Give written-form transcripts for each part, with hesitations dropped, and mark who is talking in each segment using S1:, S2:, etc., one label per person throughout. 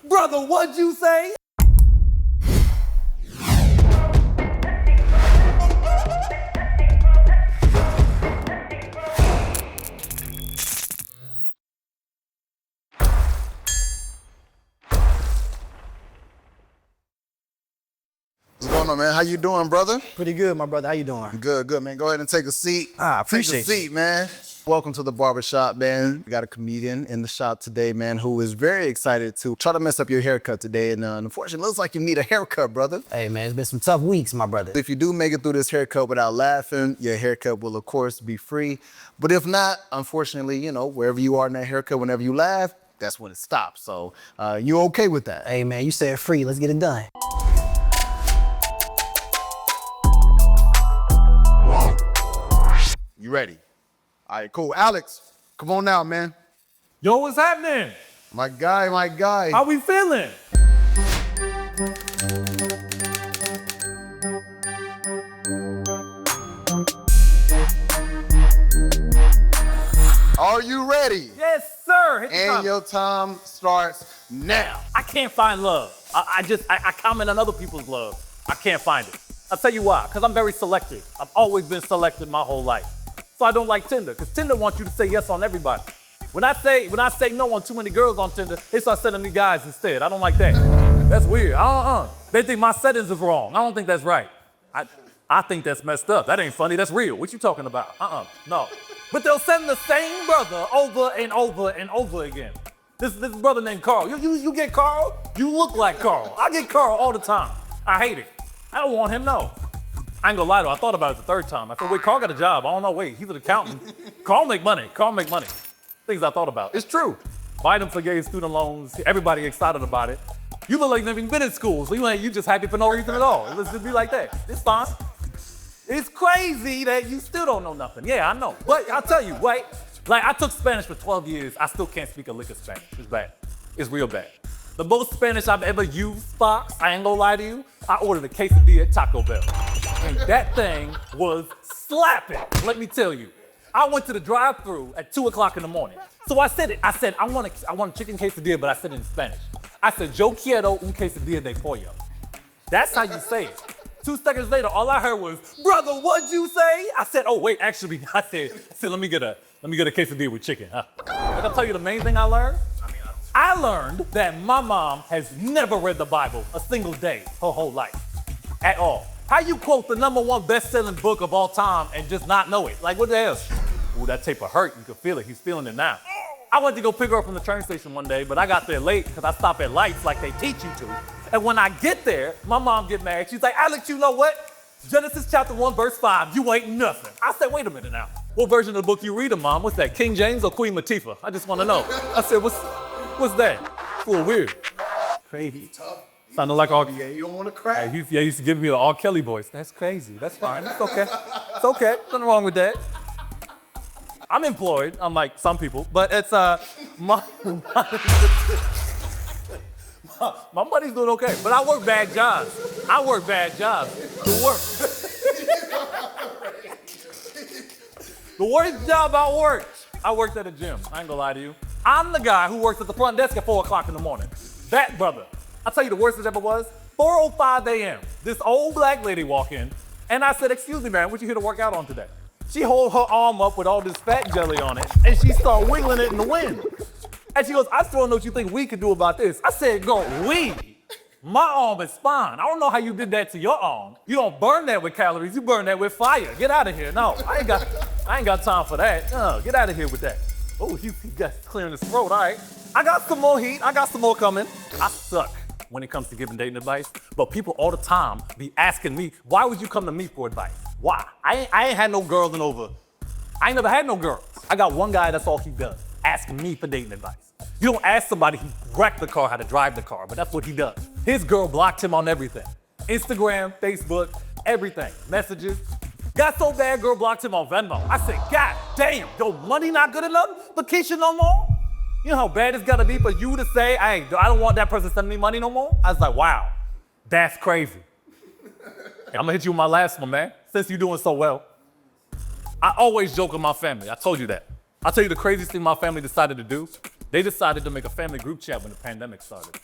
S1: brother, what'd you say?
S2: What's going on, man? How you doing, brother?
S3: Pretty good, my brother. How you doing?
S2: Good, man. Go ahead and take a seat.
S3: Appreciate
S2: Take a seat, man. Welcome to the Barbershop, man. We got a comedian in the shop today, man, who is very excited to try to mess up your haircut today. And unfortunately, it looks like you need a haircut, brother.
S3: Hey, man, it's been some tough weeks, my brother.
S2: If you do make it through this haircut without laughing, your haircut will, of course, be free. But if not, unfortunately, you know, wherever you are in that haircut, whenever you laugh, that's when it stops. So you okay with that?
S3: Hey, man, you said free. Let's get it done.
S2: You ready? All right, cool. Alex, come on now, man.
S1: Yo, what's happening?
S2: My guy.
S1: How we feeling?
S2: Are you ready?
S1: Yes, sir. Hit the
S2: And
S1: comment.
S2: your time starts now.
S1: I can't find love. I comment on other people's love. I can't find it. I'll tell you why, because I'm very selective. I've always been selective my whole life. So I don't like Tinder, because Tinder wants you to say yes on everybody. When I say no on too many girls on Tinder, they start sending me guys instead. I don't like that. That's weird. They think my settings is wrong. I don't think that's right. I think that's messed up. That ain't funny. That's real. What you talking about? No. But they'll send the same brother over and over and over again. This brother named Carl. You get Carl? You look like Carl. I get Carl all the time. I hate it. I don't want him, no. I ain't gonna lie though, I thought about it the third time. I said, wait, Carl got a job. I don't know, wait, he's an accountant. Carl make money. Things I thought about. It's true. Biden forgave student loans. Everybody excited about it. You look like you've never even been in school, so you just happy for no reason at all. Let's just be like that. It's fine. It's crazy that you still don't know nothing. Yeah, I know. But I'll tell you, wait. Like, I took Spanish for 12 years. I still can't speak a lick of Spanish. It's bad. It's real bad. The most Spanish I've ever used, Fox, I ain't gonna lie to you, I ordered a quesadilla at Taco Bell. And that thing was slapping, let me tell you. I went to the drive-thru at 2 o'clock in the morning. So I said, I want a chicken quesadilla, but I said it in Spanish. I said, yo quiero un quesadilla de pollo. That's how you say it. 2 seconds later, all I heard was, brother, what'd you say? I said, oh wait, actually, I said, let me get a quesadilla with chicken. Like I'll tell you the main thing I learned. I learned that my mom has never read the Bible a single day her whole life, at all. How you quote the #1 best-selling book of all time and just not know it? Like, what the hell? Ooh, that tape of hurt, you can feel it. He's feeling it now. I went to go pick her up from the train station one day, but I got there late because I stop at lights like they teach you to. And when I get there, my mom get mad. She's like, Alex, you know what? Genesis chapter 1, verse 5, you ain't nothing. I said, wait a minute now. What version of the book you reading, Mom? What's that, King James or Queen Latifah? I just want to know. I said, what's that? It's a little weird. Crazy. Sounded like all.
S2: Yeah, you don't want to cry.
S1: He used to give me the R. Kelly voice. That's crazy. That's fine. It's okay. It's okay. Nothing wrong with that. I'm employed, unlike some people, but it's my money's doing okay. But I work bad jobs. The worst job I worked at a gym. I ain't gonna lie to you. I'm the guy who works at the front desk at 4 o'clock in the morning. That brother. I'll tell you the worst it ever was. 4:05 a.m. This old black lady walk in, and I said, excuse me, man, what you here to work out on today? She hold her arm up with all this fat jelly on it, and she start wiggling it in the wind. And she goes, I still don't know what you think we could do about this. I said, girl, we? My arm is fine. I don't know how you did that to your arm. You don't burn that with calories, you burn that with fire. Get out of here. No, I ain't got time for that. No, get out of here with that. Oh, he got clearing his throat, all right. I got some more heat, I got some more coming. I suck when it comes to giving dating advice, but people all the time be asking me, why would you come to me for advice? Why? I ain't had no girls in over, I ain't never had no girls. I got one guy, that's all he does, asking me for dating advice. You don't ask somebody who wrecked the car how to drive the car, but that's what he does. His girl blocked him on everything. Instagram, Facebook, everything, messages. Got so bad, girl blocked him on Venmo. I said, God damn, your money not good enough for Keisha no more? You know how bad it's gotta be for you to say, hey, I don't want that person sending me money no more? I was like, wow, that's crazy. I'm gonna hit you with my last one, man, since you're doing so well. I always joke with my family, I told you that. I'll tell you the craziest thing my family decided to do. They decided to make a family group chat when the pandemic started.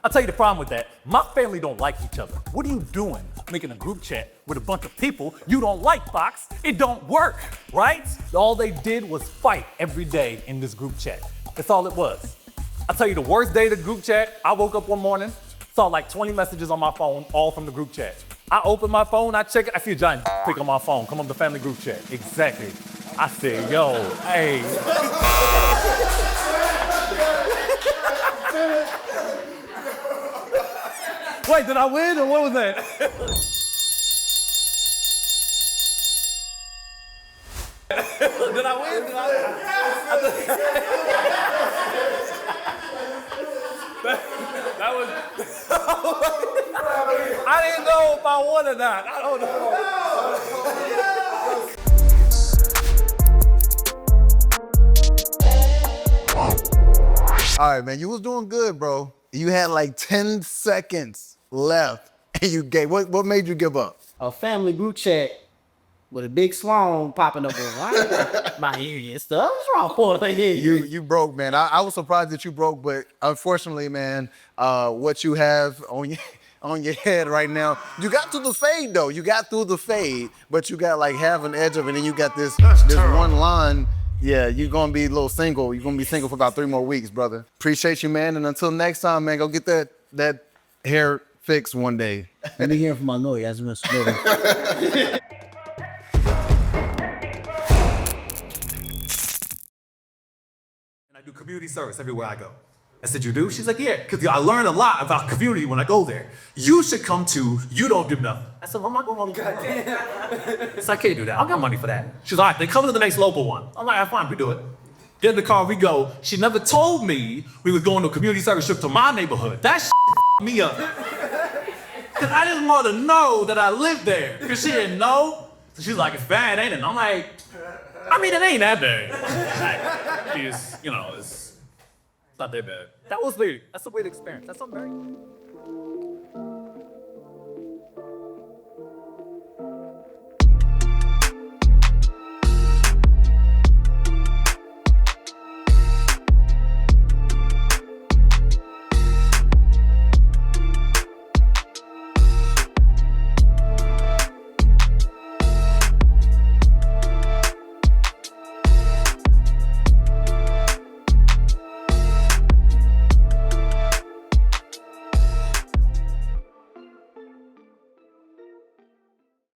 S1: I'll tell you the problem with that. My family don't like each other. What are you doing making a group chat with a bunch of people you don't like, Fox? It don't work, right? All they did was fight every day in this group chat. That's all it was. I'll tell you the worst day of the group chat. I woke up one morning, saw like 20 messages on my phone, all from the group chat. I open my phone, I check it, I see a giant pic on my phone, come up the family group chat. Exactly. I said, yo, hey. Wait, did I win or what was that? Did I win? That was. I didn't know if I won or not. I don't know.
S2: All right, man, you was doing good, bro. You had like 10 seconds left and you gave, what made you give up?
S3: A family group chat with a big slong popping up on my ear and stuff. What's wrong for it?
S2: You broke, man. I was surprised that you broke, but unfortunately, man, what you have on your head right now, you got through the fade though. You got through the fade, but you got like half an edge of it, and you got this one line. Yeah, you're gonna be a little single. You're gonna be single for about 3 more weeks, brother. Appreciate you, man. And until next time, man, go get that hair fixed one day.
S3: Let me hear from my lawyer. That's Mr. Miller.
S1: I do community service everywhere I go. I said, you do? She's like, yeah, because I learn a lot about community when I go there. You should come too. You don't do nothing. I said, well, I'm not going on the goddamn. I can't do that. I got money for that. She's like, all right, then come to the next local one. I'm like, all right, fine, we do it. Get in the car, we go. She never told me we was going to a community service trip to my neighborhood. That me up. Because I didn't want to know that I lived there. Because she didn't know. So she's like, it's bad, ain't it? And I'm like, I mean, it ain't that bad. Like, it's, you know, it's not that bad. That's a weird experience. That's something very